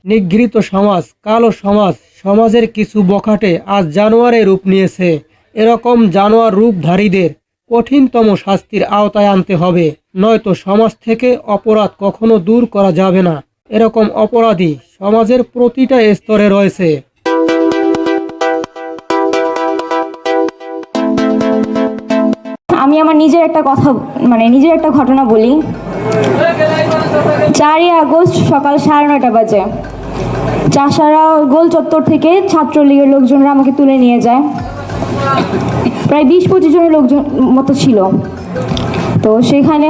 নিগৃহীত সমাজ, কালো সমাজ, সমাজের কিছু বখাটে আজ জানোয়ারে রূপ নিয়েছে। এরকম জানোয়ার রূপধারীদের কঠিনতম শাস্তির আওতায় আনতে হবে, নয়তো সমাজ থেকে অপরাধ কখনো দূর করা যাবে না। এরকম অপরাধী সমাজের প্রতিটা স্তরে রয়েছে। আমি আমার নিজের একটা ঘটনা বলি। 4ই আগস্ট সকাল 9:30 বাজে চাষারা গোল চত্বর থেকে ছাত্রলীগের লোকজনরা আমাকে তুলে নিয়ে যায়। প্রায় 20-25 জনের লোকজন মতো ছিল। তো সেখানে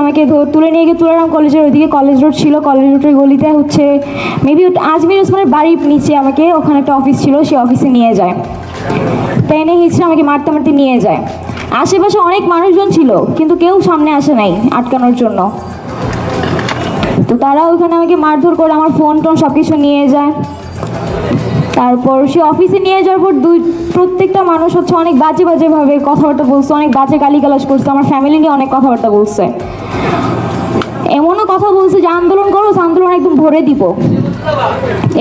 আমাকে তুলে নিয়ে গিয়ে তুলারাম কলেজের ওইদিকে কলেজ রোড ছিল, কলেজ রোডের গলিতে মেবি আজমির ওসমানের বাড়ির নিচে আমাকে ওখানে একটা অফিস ছিল, সেই অফিসে নিয়ে যায়। টেনে হিঁচড়ে আমাকে মারতে মারতে নিয়ে যায়। আশেপাশে অনেক মানুষজন ছিল, কিন্তু কেউ সামনে আসে নাই আটকানোর জন্য। তো তারা ওইখানে আমাকে মারধর করে আমার ফোন টোন সব কিছু নিয়ে যায়। তারপর সে অফিসে নিয়ে যাওয়ার পর প্রত্যেকটা মানুষ অনেক বাজে বাজেভাবে কথাবার্তা বলছে, অনেক বাজে গালিগালাজ করছে, আমার ফ্যামিলি নিয়ে অনেক কথাবার্তা বলছে। এমনও কথা বলছে যে আন্দোলন করো, আন্দোলন একদম ভরে দিব,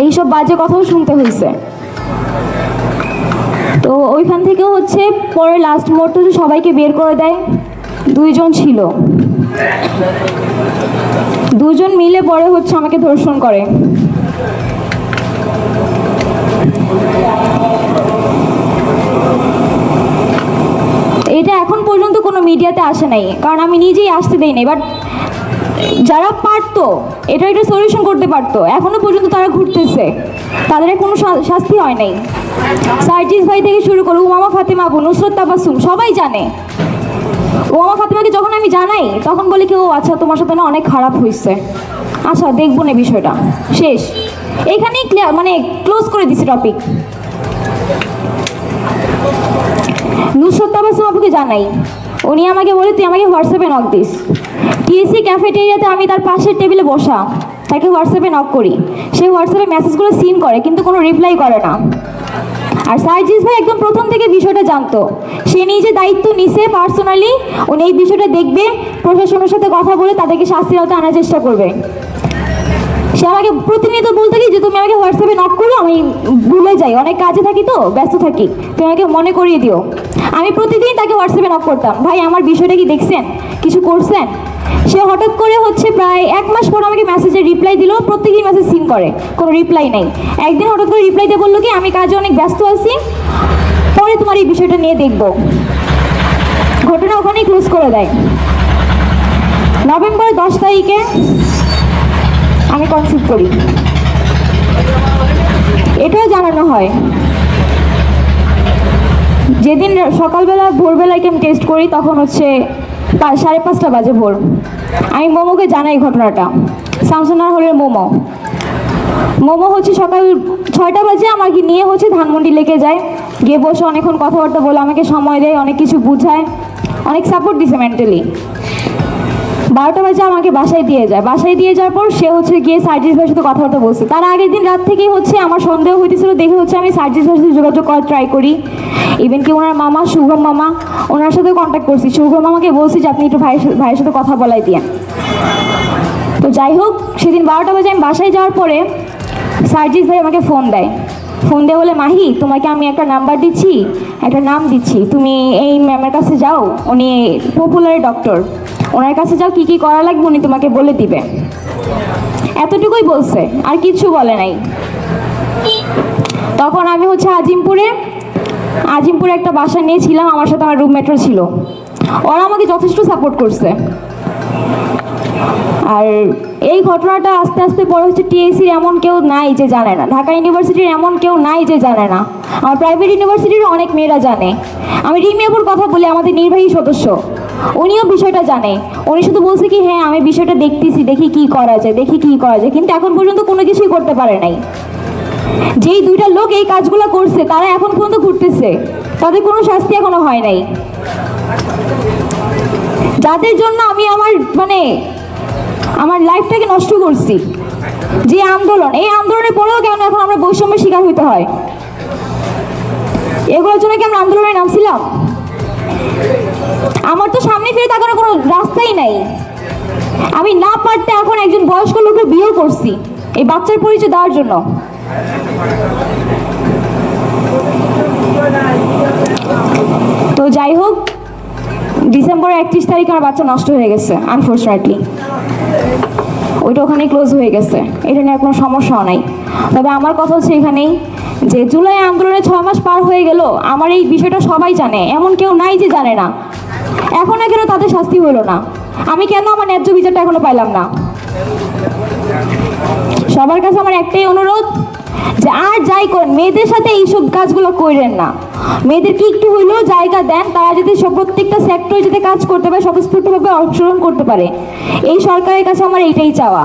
এইসব বাজে কথাও শুনতে হয়েছে। তো ওইখান থেকে পরে লাস্ট মুহূর্তে সবাইকে বের করে দেয়। 2 জন ছিল, 2 জন মিলে পরে আমাকে ধর্ষণ করে। এটা এখন পর্যন্ত কোনো মিডিয়াতে আসে নাই, কারণ আমি নিজেই আসতে দেই নাই। বাট যারা পারতো এটা সলিউশন করতে পারতো, এখনো পর্যন্ত তারা ঘুরতেছে, তাদের কোনো শাস্তি হয় নাই। সার্জিস ভাই থেকে শুরু করে উমামা ফাতেমা আপু, নুসরাত তাবাসসুম, সবাই জানে। উমামা ফাতেমাকে যখন আমি জানাই তখন বলে কি, ও আচ্ছা তোমার সাথে না অনেক খারাপ হয়েছে, আচ্ছা দেখবো না বিষয়টা, শেষ। এইখানেই ক্লোজ করে দিছে টপিক। নুসরাত তাবাসসুম আপুকে জানাই, উনি আমাকে বলে তুই আমাকে হোয়াটসঅ্যাপে নক দিস। টিএসসি ক্যাফেটেরিয়াতে আমি তার পাশের টেবিলে বসা, তাকে হোয়াটসঅ্যাপে নক করি, সে হোয়াটসঅ্যাপে মেসেজগুলো সিন করে কিন্তু কোনো রিপ্লাই করে না। আর সার্জিস ভাই একদম প্রথম থেকে বিষয়টা জানতো, সে নিজে দায়িত্ব নিছে পার্সোনালি, উনি এই বিষয়টা দেখবে, প্রশাসনের সাথে কথা বলে তাদেরকে শাস্তির আওতায় আনার চেষ্টা করবে। সে আমাকে প্রতিনিয়ত বলতে কি যে তুমি আমাকে হোয়াটসঅ্যাপে নক করো, আমি ভুলে যাই, অনেক কাজে থাকি তো, ব্যস্ত থাকি, তুমি আমাকে মনে করিয়ে দিও। আমি প্রতিদিন তাকে হোয়াটসঅ্যাপে নক করতাম, ভাই আমার বিষয়টা কি দেখছেন, কিছু করছেন? সে হঠাৎ করে প্রায় 1 মাস পর আমাকে মেসেজের রিপ্লাই দিল, প্রত্যেকদিন মেসেজ সিন করে, কোনো রিপ্লাই নাই। একদিন হঠাৎ করে রিপ্লাই দিয়ে বললো কি আমি কাজে অনেক ব্যস্ত আছি, পরে তোমার এই বিষয়টা নিয়ে দেখব। ঘটনা ওখানেই ক্লোজ করে দেয়। নভেম্বর 10 তারিখে আমি কনসিভ করি, এটাও জানানো হয়। যেদিন সকালবেলা ভোরবেলায় আমি টেস্ট করি তখন 5:30 বাজে ভোর। আমি মোমোকে জানাই ঘটনাটা, শামসুন্নাহার হলের মোমো সকাল 6টা বাজে আমাকে নিয়ে ধানমন্ডি লেকে যায়, গিয়ে বসে অনেকক্ষণ কথাবার্তা বলে আমাকে সময় দেয়, অনেক কিছু বুঝায়, অনেক সাপোর্ট দিছে মেন্টালি। 12টা বাজে আমাকে বাসায় দিয়ে যায়। বাসায় দিয়ে যাওয়ার পর সে গিয়ে সার্জিস ভাইয়ের সাথে কথাবার্তা বলছে। তার আগের দিন রাত থেকেই আমার সন্দেহ হইতেছিল, দেখে আমি সার্জিস ভাইয়ের সাথে যোগাযোগ করার ট্রাই করি। ইভেন কি ওনার মামা শুভম মামা, ওনার সাথে কন্ট্যাক্ট করছি। শুভম মামাকে বলছি যে আপনি একটু ভাইয়ের সাথে কথা বলাই দিয়ে। তো যাই হোক, সেদিন 12টা বাজে আমি বাসায় যাওয়ার পরে সার্জিস ভাই আমাকে ফোন দেয়। ফোন দিয়ে বলে, মাহি তোমাকে আমি একটা নাম্বার দিচ্ছি, একটা নাম দিচ্ছি, তুমি এই ম্যামের কাছে যাও, উনি পপুলার ডক্টর, ওনার কাছে যাও, কি কি করা লাগবে উনি তোমাকে বলে দিবে। এতটুকুই বলছে, আর কিছু বলে নাই। তখন আমি আজিমপুরে একটা বাসা নিয়েছিলাম, আমার সাথে আমার রুমমেটও ছিল। ওরা আমাকে যথেষ্ট সাপোর্ট করছে। আর এই ঘটনাটা আস্তে আস্তে পরে টিএসসির এমন কেউ নাই যে জানে না, ঢাকা ইউনিভার্সিটির এমন কেউ নাই যে জানে না, আমার প্রাইভেট ইউনিভার্সিটির অনেক মেয়েরা জানে। আমি রিমিয়াপুর কথা বলি, আমাদের নির্বাহী সদস্য, উনিও বিষয়টা জানে। উনি শুধু বলছে কি হ্যাঁ আমি বিষয়টা দেখতেছি, দেখি কি করা যায়, কিন্তু এখন পর্যন্ত কোনো কিছুই করতে পারে নাই। যেই 2টা লোক এই কাজগুলো করছে তারা এখন পর্যন্ত ঘুরতেছে, তাদের কোনো শাস্তি এখনো হয় নাই। যাদের জন্য আমি আমার লাইফটাকে নষ্ট করছি, যে আন্দোলন, এই আন্দোলনের পরেও কেন এখন আমরা বৈষম্যের শিকার হইতে হয়? এগুলোর জন্য কি আমরা আন্দোলনে নামছিলাম? আমার তো সামনে ফিরে তাকানোর কোনো রাস্তাই নাই। আমি না পারতে এখন একজন বয়স্ক লোকের বিয়ে করছি, এই বাচ্চার পরিচয় দেওয়ার জন্য। তো যাই হোক, ডিসেম্বরের 31 তারিখে আমার বাচ্চা নষ্ট হয়ে গেছে আনফর্চুনেটলি। ওইটা ওখানে ক্লোজ হয়ে গেছে, এটা নিয়ে কোনো সমস্যাও নাই। তবে আমার কথা হচ্ছে এখানেই যে জুলাই আন্দোলনে 6 মাস পার হয়ে গেল, আমার এই বিষয়টা সবাই জানে, এমন কেউ নাই যে জানে না। এখনো কেন তাদের শাস্তি হলো না? আমি কেন আমার ন্যায্য বিচারটা এখনো পাইলাম না? সবার কাছে আমার একটাই অনুরোধ যে আর যাই করেন মেয়েদের সাথে এইসব কাজগুলো করেন না। মেয়েদেরকে একটু হইলেও জায়গা দেন, তারা যদি প্রত্যেকটা সেক্টরে যদি কাজ করতে পারে, স্বতঃস্ফূর্তভাবে অংশগ্রহণ করতে পারে। এই সরকারের কাছে আমার এইটাই চাওয়া।